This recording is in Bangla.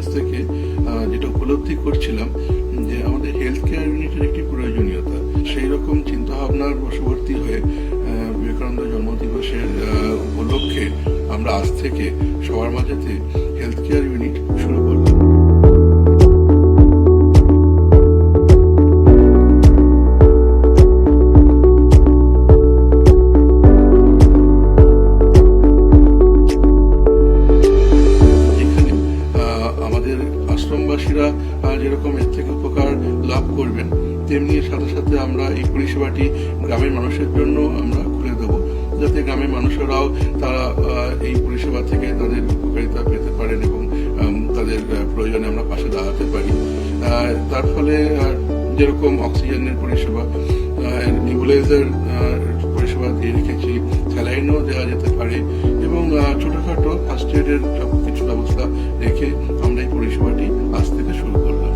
এক্সপিরিয়েন্স থেকে যেটা উপলব্ধি করছিলাম যে আমাদের হেলথ কেয়ার ইউনিটের একটি প্রয়োজনীয়তা, সেই রকম চিন্তাভাবনার বশবর্তী হয়ে বিবেকানন্দ জন্মদিবসের উপলক্ষে আমরা আজ থেকে সবার মাঝেতে হেলথ কেয়ার ইউনিট শুরু করলাম। আশ্রমবাসীরা যেরকম এর থেকে উপকার লাভ করবেন, তেমনি সাথে সাথে আমরা এই পরিষেবাটি গ্রামের মানুষের জন্য আমরা খুলে দেবো, যাতে গ্রামের মানুষেরাও তারা এই পরিষেবা থেকে তাদের উপকারিতা পেতে পারেন এবং তাদের প্রয়োজনে আমরা পাশে দাঁড়াতে পারি। তার ফলে যেরকম অক্সিজেনের পরিষেবা, নিউবুলাইজার পরিষেবা দিয়ে রেখেছি, স্যালাইনও দেওয়া যেতে পারে এবং ছোটখাটো ফার্স্ট এডের সব কিছু ব্যবস্থা রেখে আমরা এই পরিষেবাটি আজ থেকে শুরু করলাম।